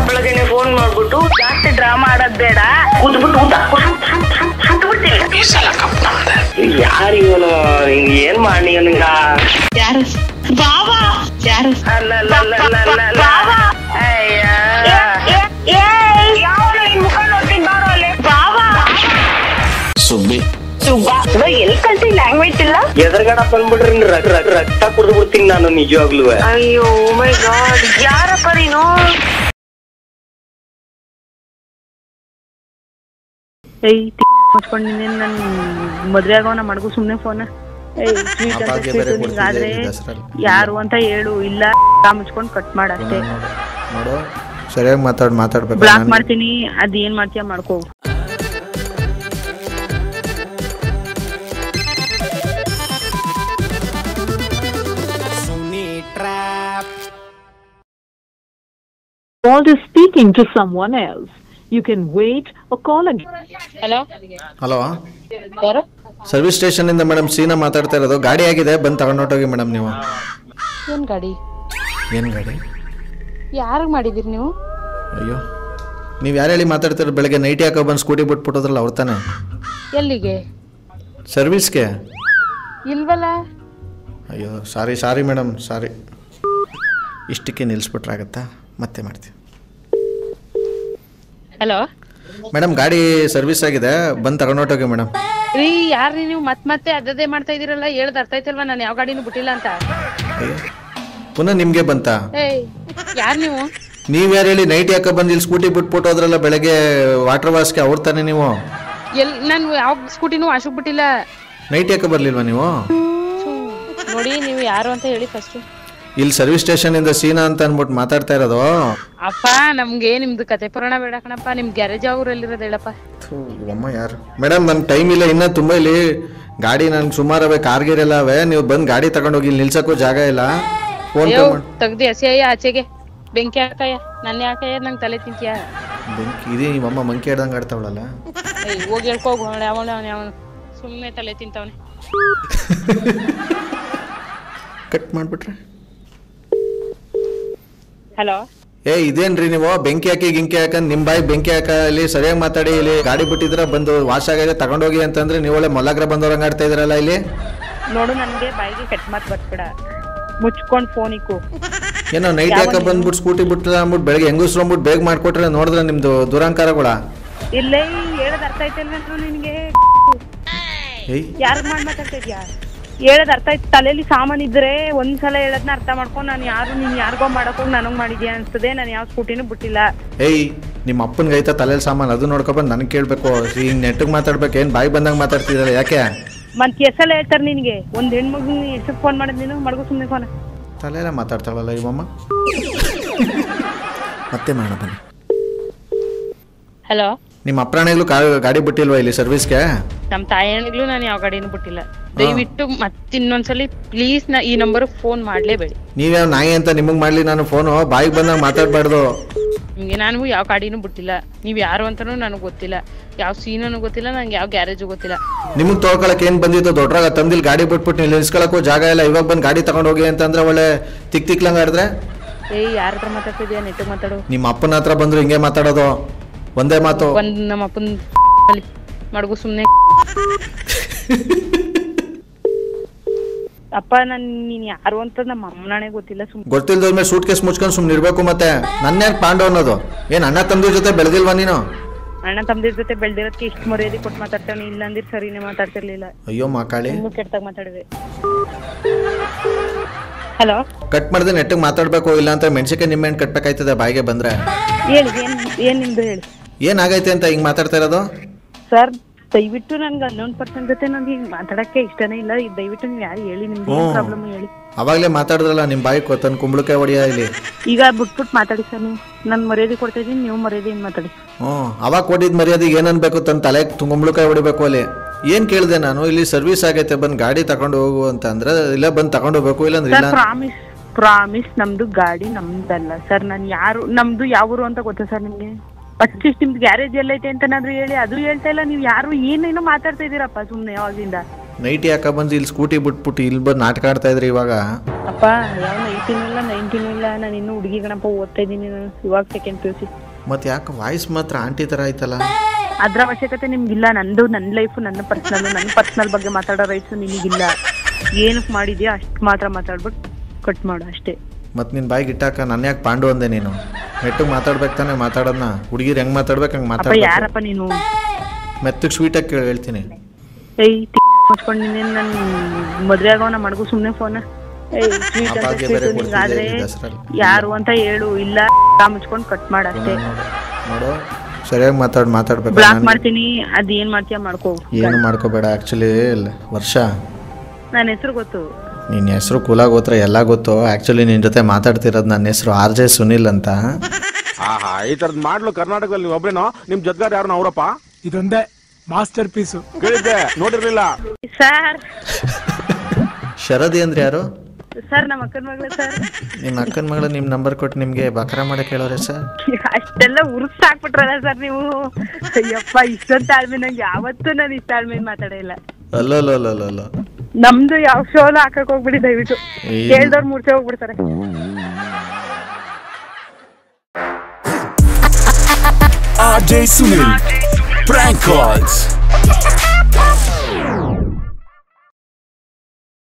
ಬೆಳಗ್ಗೆನೆ ಫೋನ್ ಮಾಡ್ಬಿಟ್ಟು ಜಾಸ್ತಿ ಡ್ರಾಮಾ ಆಡೋದ್ ಬೇಡ, ಕೂತ್ಬಿಟ್ಟು ಊಟ ಸುಟ್ಬಿಡ್ತೀನಿ. ಯಾರು ಇವನು? ಏನ್ ಮಾಡಿ ಇವನಿಗ? ಯಾರು ಬಾಬಾ? ಯಾರು? ಸುಬ್ಬಿ ಎಲ್ಲಿ ಕಲ್ತಿ ಲ್ಯಾಂಗ್ವೇಜ್ ಇಲ್ಲ? ಎದುರುಗಡೆ ಬಂದ್ಬಿಡ್ರಿ ರಕ್ತ ಕುಡಿದು ಬಿಡ್ತೀನಿ ನಾನು ನಿಜವಾಗ್ಲೂ. ಅಯ್ಯೋ ಮೈ ಗಾಡ್, ಯಾರಪ್ಪ ನೀನು? ಮುಚ್ಕೊಂಡು ನನ್ ಮದ್ವೆ ಆಗೋನ ಮಡ್ಗು ಸುಮ್ನೆ ಫೋನ್. ಆದ್ರೆ ಯಾರು ಅಂತ ಹೇಳು, ಇಲ್ಲ ಮುಚ್ಕೊಂಡು ಕಟ್ ಮಾಡಷ್ಟೇ. ನೋಡು ಸರಿಯಾಗಿ ಮಾತಾಡ್ಬೇಕು. ಬ್ಲಾಕ್ ಮಾಡ್ತೀನಿ, ಅದ್ ಏನ್ ಮಾಡ್ತೀಯ ಮಾಡ್ಕೋ. Call is speaking to someone else. You can wait or call again. Hello, ಯಾರು? ಸರ್ವಿಸ್ ಸ್ಟೇಷನ್ ಇಂದ ಮೇಡಮ್ ಸೀನಾ ಮಾತಾಡ್ತಾ ಇರೋದು. ಗಾಡಿ ಆಗಿದೆ, ಬಂದು ತಗೊಂಡೋಗಿ ಮೇಡಮ್. ನೀವು ಏನ್ ಗಾಡಿ? ಏನು ಗಾಡಿ? ಯಾರಿಗೆ ಮಾಡಿದಿರಿ ನೀವು? ಅಯ್ಯೋ, ನೀವು ಯಾರು ಹೇಳಿ ಮಾತಾಡ್ತೀರ? ಬೆಳಗ್ಗೆ ನೈಟ್ ಯಾಕೋ ಬಂದು ಸ್ಕೂಟಿ ಬಿಟ್ಬಿಟ್ಟೋದ್ರಲ್ಲ ಅವ್ರು ತಾನೆ? ಎಲ್ಲಿಗೆ? ಸರ್ವಿಸ್ಗೆ. ಇಲ್ವಲ್ಲ. ಅಯ್ಯೋ ಸಾರಿ ಮೇಡಮ್, ಸಾರಿ. ಇಷ್ಟಕ್ಕೆ ನಿಲ್ಲಿಸ್ಬಿಟ್ರಾಗತ್ತಾ? ಮತ್ತೆ ಮಾಡ್ತೀವಿ. ಹಲೋ ಮೇಡಮ್, ಗಾಡಿ ಸರ್ವಿಸ್ ಆಗಿದೆ, ಬಂದು ತಗೊಂಡೋಗಿ ಮೇಡಮ್. ರೀ, ಯಾರ್ರಿ ನೀವು? ಮತ್ತೆ ಅದೇ ಮಾಡ್ತಾ ಇದೀರಲ್ಲ, ಹೇಳ್ದ ಅರ್ಥ ಆಯ್ತಲ್ವಾ ನಾನು ಯಾವ ಗಾಡಿನೂ ಬಿಟ್ಟಿಲ್ಲ ಅಂತ. ಪುನಃ ನಿಮ್ಗೆ ಬಂತಾ? ಏಯ್, ಯಾರು ನೀವು? ನೀವ್ ಯಾರು ಹೇಳಿ? ನೈಟ್ ಯಾಕೆ ಬಂದು ಇಲ್ಲಿ ಸ್ಕೂಟಿ ಬಿಟ್ಬಿಟ್ಟೋದ್ರಲ್ಲ ಬೆಳಗ್ಗೆ ವಾಟರ್ ವಾಶ್ಗೆ, ಅವ್ರು ತಾನೆ ನೀವು? ನಾನು ಯಾವ ಸ್ಕೂಟಿನೂ ವಾಶಕ್ ಬಿಟ್ಟಿಲ್ಲ. ನೈಟ್ ಯಾಕೆ ಬರ್ಲಿಲ್ವಾ ನೀವು? ನೋಡಿ, ನೀವು ಯಾರು ಅಂತ ಹೇಳಿ ಫಸ್ಟ್. ಇಲ್ಲಿ ಸರ್ವಿಸ್ ಸ್ಟೇಷನ್ ಇಂದ ಸೀನಾ ಅಂತ ಅನ್ಬಿಟ್ಟು ಮಾತಾಡ್ತಾ ಇರೋದು. ಅಪ್ಪ, ನಮ್ಗೆ ನಿಮ್ದು ಕತೆ ಪುರಾಣ ಬೇಡ ಕಣಪ್ಪ. ನಿಮ್ ಗ್ಯಾರೇಜ್ ಅವ್ರಲ್ಲಿರೋದು ಹೇಳಪ್ಪ. ಅಮ್ಮ ಯಾರು? ಮೇಡಮ್, ನನ್ ಟೈಮ್ ಇಲ್ಲ, ಇನ್ನ ತುಂಬಾ ಇಲ್ಲಿ ಗಾಡಿ ನನ್ಗೆ ಸುಮಾರು ಅವೆ, ಕಾರ್ಗಿರೆಲ್ಲ ಅವೆ. ನೀವು ಬಂದು ಗಾಡಿ ತಗೊಂಡೋಗಿ, ಇಲ್ಲಿ ನಿಲ್ಸಕ್ಕೂ ಜಾಗ ಇಲ್ಲ. ಫೋನ್ ಪೇ ಮಾಡಿ ತೆಗ್ದು ಎಸೆಯ ಆಚೆಗೆ. ಬೆಂಕಿ ಹಾಕಯ್ಯ, ನನ್ನ ಯಾಕಯ್ಯ ನಂಗೆ ತಲೆ ತಿಂತೀಯ? ಬೆಂಕಿ ಇದೆ, ನಿಮ್ಮಮ್ಮ ಮಂಕಿ ಹಿಡ್ದಂಗೆ ಆಡ್ತಾವಳಲ್ಲ. ಹೋಗಿ ಹೇಳ್ಕೋಗ, ಅವನು ಸುಮ್ಮನೆ ತಲೆ ತಿಂತವನೆ. ಕಟ್ ಮಾಡ್ಬಿಟ್ರೆ. ಹಲೋ, ಇದೇನ್ರಿ ನೀವು ಬೆಂಕಿ ಹಾಕಿ ಗಿಂಕಿ ಹಾಕಂದ್ ನಿಮ್ ಬಾಯಿ ಬೆಂಕಿ ಹಾಕ? ಇಲ್ಲಿ ಸರಿಯಾಗಿ ಮಾತಾಡಿ. ಇಲ್ಲಿ ಗಾಡಿ ಬಿಟ್ಟಿದ್ರ ಬಂದು ವಾಶ್ ಆಗಿದೆ ತಗೊಂಡೋಗಿ ಅಂತಂದ್ರೆ ನೀವು ಒಳ್ಳೆ ಮೊಲಗ್ರ ಬಂದವ್ರಂಗ ಆಡ್ತಾ ಇದ್ರಲ್ಲ ಇಲ್ಲಿ. ನೋಡು, ನನ್ಗೆ ಬಾಯಿಗೆ ಕೆಟ್ಟ ಮಾತು ಬರ್ಬೇಡ, ಮುಚ್ಕೊಂಡ್ ಫೋನ್ ಇಕ್ಕು. ಏನೋ ನೈಟ್ ಯಾಕೆ ಬಂದ್ಬಿಟ್ಟು ಸ್ಕೂಟಿ ಬಿಟ್ಟಿಲ್ಲ ಅಂದ್ಬಿಟ್ಟು ಬೆಳಗ್ಗೆ ಹೆಂಗಸ್ರಂಬಿಟ್ಟು ಬೇಗ ಮಾಡ್ಕೊಟ್ರೆ ನೋಡಿದ್ರೆ ನಿಮ್ದು ದುರಂಕಾರಗಳ. ಇಲ್ಲ, ಹೇಳದ್ ಅರ್ಥ ಆಯ್ತಲ್ವೇನು ನಿನ್ಗೆ? ಯಾರು ಮಾತಾಡ್ತಾ ಇದ್ಯಾ? ಹೇಳದ್ ಅರ್ಥ ಆಯ್ತು? ತಲೆಯಲ್ಲಿ ಸಾಮಾನ್ ಇದ್ರೆ ಒಂದ್ಸಲ ಹೇಳದ್ನ ಅರ್ಥ ಮಾಡ್ಕೊಂಡು, ನಾನು ಯಾರು ನೀನ್ ಯಾರಿಗೋ ಮಾಡಕೋಗಿ ನನಗ್ ಮಾಡಿದ್ಯಾ ಅನ್ಸ್ತದೆ. ನಾನು ಯಾವ ಸ್ಕೂಟಿನೂ ಬಿಟ್ಟಿಲ್ಲ. ನಿಮ್ಮ ಅಪ್ಪನ್ಗೆ ಐತಾ ತಲೆಯಲ್ಲಿ ಸಾಮಾನು? ಅದು ನೋಡ್ಕೊಬಂದು ನನಗೆ ಕೇಳ್ಬೇಕು. ಈಗ ನೆಟ್ಟಿಗೆ ಮಾತಾಡ್ಬೇಕು, ಏನ್ ಬಾಯಿ ಬಂದಂಗೆ ಮಾತಾಡ್ತಿದ್ದಲ್ಲ ಯಾಕೆ? ಮತ್ತೆ ಎಷ್ಟೆಲ್ಲ ಹೇಳ್ತಾರೆ ನಿನ್ಗೆ? ಒಂದ್ ಹೆಣ್ಮಗು ಎಷ್ಟು ಫೋನ್ ಮಾಡಿದ್ ನೀನು? ಮಡ್ಗು ಸುಮ್ಮನೆ ಫೋನ್. ತಲೆಯೆಲ್ಲ ಮಾತಾಡ್ತಾಳಲ್ಲ ಇವಮ್ಮ. ಮತ್ತೆ ಮಾಡೋಣ ಬನ್ನಿ. ಹಲೋ, ನಿಮ್ಮ ಅಪ್ರಾಣಿಗಳು ಗಾಡಿ ಬಿಟ್ಟಿಲ್ವಾ ಇಲ್ಲಿ ಸರ್ವಿಸ್ಗೆ? ನಮ್ಮ ತಾಯಿಗಳಿಗೂ ನಾನು ಯಾವ ಗಾಡಿನೂ ಬಿಟ್ಟಿಲ್ಲ. ದಯವಿಟ್ಟು ಮತ್ತಿನ್ನೊಂದ್ಸಲಿ ಪ್ಲೀಸ್ ಈ ನಂಬರ್ ಫೋನ್ ಮಾಡ್ಲೇಬೇಡಿ. ನೀವ್ಯಾವ ನಾಯಿ ಅಂತ ನಿಮಗ್ ಮಾಡ್ಲಿ ನಾನು ಫೋನು? ಬಾಯಿಗೆ ಬಂದಾಗ ಮಾತಾಡ್ಬಾರ್ದು. ನಿಮ್ಗೆ ನಾನು ಯಾವ ಗಾಡಿನೂ ಬಿಟ್ಟಿಲ್ಲ. ನೀವ್ ಯಾರು ಅಂತಾನೂ ನನಗೆ ಗೊತ್ತಿಲ್ಲ, ಯಾವ ಸೀನೂ ಗೊತ್ತಿಲ್ಲ, ನಂಗೆ ಯಾವ ಗ್ಯಾರೇಜು ಗೊತ್ತಿಲ್ಲ. ನಿಮಗ್ ತೊಳ್ಕೊಳಕ್ ಏನ್ ಬಂದಿತ್ತು? ದೊಡ್ಡರಾಗ ತಂದಿಲ್ ಗಾಡಿ ಬಿಟ್ಬಿಟ್ಟು ನೀವು ನಿಲ್ಸ್ಕೊಳಕ್ಕೂ ಜಾಗ ಇಲ್ಲ. ಇವಾಗ ಬಂದು ಗಾಡಿ ತಗೊಂಡ್ ಹೋಗಿ ಅಂತಂದ್ರೆ ಒಳ್ಳೆ ತಿಕ್ಲಂಗ ಆಡಿದ್ರೆ. ಯಾರ ಹತ್ರ ಮಾತಾಡ್ತಿದ್ಯಾ? ನೆಟ್ಟಿಗೆ ಮಾತಾಡು. ನಿಮ್ಮ ಅಪ್ಪನ ಹತ್ರ ಬಂದ್ರು ಹಿಂಗೆ ಮಾತಾಡೋದು? ಒಂದೇ ಮಾತು. ನಮ್ಮ ಅಪ್ಪನ ಮಡ್ಗು ಸುಮ್ನೆ. ಅಪ್ಪ, ನೀನ್ ಯಾರು ಅಂತ ನಮ್ಮ ಅಮ್ಮನೇ ಗೊತ್ತಿಲ್ಲ. ಗೊತ್ತಿಲ್ದೋದ್ಮೇಲೆ ಸೂಟ್ ಕೇಸ್ ಮುಚ್ಕೊಂಡು ಸುಮ್ನೆ ಇರ್ಬೇಕು. ಮತ್ತೆ ನನ್ನ ಪಾಂಡವ್ ಅನ್ನೋದು ಏನ್? ಅಣ್ಣ ತಮ್ಮದ್ರ ಜೊತೆ ಬೆಳೆದಿಲ್ವಾ ನೀನು? ಅಣ್ಣ ತಮ್ಮದಿರ ಜೊತೆ ಬೆಳ್ದಿರೋದಕ್ಕೆ ಇಷ್ಟು ಮರ್ಯಾದೆ ಕೊಟ್ಟು ಮಾತಾಡ್ತಾನೆ. ಇಲ್ಲ ಅಂದಿರ್ ಸರಿನೇ ಮಾತಾಡ್ತಿರ್ಲಿಲ್ಲ. ಅಯ್ಯೋ ಮಕ್ಕಳಿ, ಕೆಟ್ಟದಾಗ ಮಾತಾಡಿದೆ. ಹಲೋ, ಕಟ್ ಮಾಡಿದ್ರೆ ನೆಟ್ಟಿಗೆ ಮಾತಾಡ್ಬೇಕು. ಇಲ್ಲ ಅಂತ ಮೆಣಸಿಕಾಯಿ ನಿಮ್ಮೆ ಕಟ್ಬೇಕಾಯ್ತದೆ ಬಾಯಿಗೆ ಬಂದ್ರೆ. ಹೇಳಿ, ಏನ್ ನಿಮ್ದು ಹೇಳಿ. ಏನಾಗೈತೆ ಅಂತ ಹಿಂಗ್ ಮಾತಾಡ್ತಾ ಇರೋದು? ಸರ್, ದಯವಿಟ್ಟು ನನ್ಗೆ 11% ಜೊತೆ ನನ್ಗೆ ಹಿಂಗ್ ಮಾತಾಡಕ್ಕೆ ಇಷ್ಟನೇ ಇಲ್ಲ. ದಯವಿಟ್ಟು ನೀವು ಯಾರು ಹೇಳಿ, ನಿಮ್ದು ಏನ್ ಪ್ರಾಬ್ಲಮ್ ಹೇಳಿ. ಅವಾಗ್ಲೇ ಮಾತಾಡಿದ್ರಲ್ಲ ನಿಮ್ ಬಾಯಿ ತನ್ನ ಕುಂಬಳಕಾಯಿ ಹೊಡಿಯ ಇಲ್ಲಿ. ಈಗ ಬಿಟ್ಬಿಟ್ಟು ಮಾತಾಡಿ ಸರ್. ನೀವು ನನ್ ಮರ್ಯಾದೆ ಕೊಡ್ತಾ ಇದೀನಿ, ನೀವು ಮರ್ಯಾದೆ ಏನ್ ಮಾತಾಡಿ. ಅವಾಗ ಕೊಟ್ಟಿದ್ ಮರ್ಯಾದೆಗೆ ಏನನ್ಬೇಕು? ತನ್ನ ತಲೆ ಕುಂಬಳಕಾಯಿ ಹೊಡಿಬೇಕು ಅಲ್ಲಿ. ಏನ್ ಕೇಳಿದೆ ನಾನು? ಇಲ್ಲಿ ಸರ್ವಿಸ್ ಆಗೈತೆ, ಬಂದ್ ಗಾಡಿ ತಗೊಂಡು ಹೋಗು ಅಂತ ಅಂದ್ರೆ ಇಲ್ಲ ಬಂದ್ ತಗೊಂಡು ಹೋಗ್ಬೇಕು. ಇಲ್ಲಾಂದ್ರೆ ಇಲ್ಲ. ಪ್ರಾಮಿಸ್ ನಮ್ದು ಗಾಡಿ ನಮ್ದಲ್ಲ ಸರ್. ನಾನು ಯಾರು, ನಮ್ದು ಯಾವರು ಅಂತ ಗೊತ್ತಾ ಸರ್ ನಿಮ್ಗೆ? ಅಟ್ಲೀಸ್ಟ್ ನಿಮ್ದು ಗ್ಯಾರೇಜ್ ಎಲ್ಲೈತೆ ಅಂತನಾದ್ರೂ ಹೇಳಿ. ಅದು ಹೇಳ್ತಾ ಇಲ್ಲ. ನೀವು ಯಾರು ಏನೇನೋ ಮಾತಾಡ್ತಾ ಇದೀರಪ್ಪ ಸುಮ್ನೆ ಯಾವಾಗಿಂದ. ನೈಟಿ ಹಾಕ ಬಂದು ಇಲ್ಲಿ ಸ್ಕೂಟಿ ಬಿಟ್ಬಿಟ್ಟು ಇಲ್ಲಿ ಬಂದು ನಾಟಕ ಆಡ್ತಾ ಇದ್ರಿ ಇವಾಗ. ಅಪ್ಪ ಯಾವ 18 ಇಲ್ಲ 19 ಇಲ್ಲ, ನಾನು ಇನ್ನೂ ಹುಡುಗಿ ಗಣಪ ಓದ್ತಾ ಇದ್ದೀನಿ, ನಾನು ಇವಾಗ ಸೆಕೆಂಡ್ PUC. ಮತ್ತೆ ಯಾಕೆ ವಾಯ್ಸ್ ಮಾತ್ರ ಆಂಟಿ ಥರ ಆಯ್ತಲ್ಲ? ಅದ್ರ ಅವಶ್ಯಕತೆ ನಿಮ್ಗಿಲ್ಲ. ನನ್ನ ಲೈಫು ನನ್ನ ಪರ್ಸ್ನಲ್ ಬಗ್ಗೆ ಮಾತಾಡೋ ರೈಟ್ಸು ನಿನಗಿಲ್ಲ. ಏನಕ್ಕೆ ಮಾಡಿದ್ಯಾ ಅಷ್ಟು ಮಾತ್ರ ಮಾತಾಡ್ಬಿಟ್ಟು ಕಟ್ ಮಾಡು ಅಷ್ಟೇ. ಮತ್ತು ನಿನ್ನ ಬಾಯಿಗೆ ಇಟ್ಟಾಕ ನನ್ನ ಯಾಕೆ ಪಾಂಡು ಅಂದೆ ನೀನು? ನೆಟ್ಟಿಗೆ ಮಾತಾಡ್ಬೇಕು ತಾನೆ ಮಾತಾಡೋದನ್ನ. ಹುಡುಗಿರು ಹೆಂಗೆ ಮಾತಾಡ್ಬೇಕು ಹಂಗೆ ಮಾತಾಡ್ಬೇಕು. ಯಾರಪ್ಪ ನೀನು? ಮೆತ್ತಗೆ ಸ್ವೀಟಾಗಿ ಕೇಳಿ ಹೇಳ್ತೀನಿ. ಏಯ್ ಮುಚ್ಕೊಂಡು ನೀನು ನನ್ನ ಮದುವೆ ಆಗೋನ ಮಡಗು ಸುಮ್ಮನೆ ಫೋನ. ಏಯ್ ಸ್ವೀಟ್ ಅಂತ ಸ್ವೀಟು ನಿಂಗಾದ್ರೆ ಯಾರು ಅಂತ ಹೇಳು, ಇಲ್ಲ ಮುಚ್ಕೊಂಡು ಕಟ್ ಮಾಡು ಅಷ್ಟೇ. ನೋಡು ಸರಿಯಾಗಿ ಮಾತಾಡ್ಬೇಕು. ಬ್ಲಾಕ್ ಮಾಡ್ತೀನಿ, ಅದು ಏನು ಮಾಡ್ತೀಯ ಮಾಡ್ಕೋ. ಏನು ಮಾಡ್ಕೋಬೇಡ. ಆ್ಯಕ್ಚುಲಿ ವರ್ಷ ನನ್ನ ಹೆಸರು ಗೊತ್ತು, ನಿನ್ನ ಹೆಸರು ಕುಲ ಗೋತ್ರ ಎಲ್ಲ ಗೊತ್ತು. ಆ್ಯಕ್ಚುಲಿ ನಿನ್ನ ಜೊತೆ ಮಾತಾಡ್ತಿರೋದು ನನ್ನ ಹೆಸರು RJ ಸುನಿಲ್ ಅಂತ. ಈ ಥರದ್ದು ಮಾಡ್ಲು ಕರ್ನಾಟಕದಲ್ಲಿ ನೀವು ಒಬ್ರೇನೋ? ನಿಮ್ ಜೊತೆಗಾರ ಯಾರು ಅವರಪ್ಪ? ಇದೊಂದೇ ಮಾಸ್ಟರ್ ಪೀಸು. ಕೇಳಿದ್ದೆ, ನೋಡಿರ್ಲಿಲ್ಲ ಸರ್. ಶರದಿ ಅಂದ್ರೆ ಯಾರು ಸರ್? ನಮ್ಮ ಅಕ್ಕನ ಮಗಳು ಸರ್. ನಿಮ್ಮ ಅಕ್ಕನ ಮಗಳು ನಿಮ್ಮ ನಂಬರ್ ಕೊಟ್ಟು ನಿಮಗೆ ಬಕ್ರಾ ಮಾಡಕ್ಕೆ ಹೇಳೋರೆ ಸರ್? ಅಷ್ಟೆಲ್ಲ ಉರ್ಸ್ ಹಾಕ್ಬಿಟ್ರಲ್ಲ ಸರ್ ನೀವು. ಅಯ್ಯಪ್ಪ, ಇಷ್ಟೊಂದು ತಾಳ್ಮೆ ನಂಗೆ ಯಾವತ್ತೂ ನಾನು ಇಷ್ಟ ತಾಳ್ಮೆ ಮಾತಾಡಿಲ್ಲ. ಅಲ್ಲೋ ನಮ್ದು ಯಾವ ಶೋನ ಹಾಕಕ್ ಹೋಗ್ಬಿಡಿ ದಯವಿಟ್ಟು. ಕೇಳ್ದವ್ರು ಮೂರ್ಛೆ ಹೋಗ್ಬಿಡ್ತಾರೆ. RJ Sunil Prank Calls.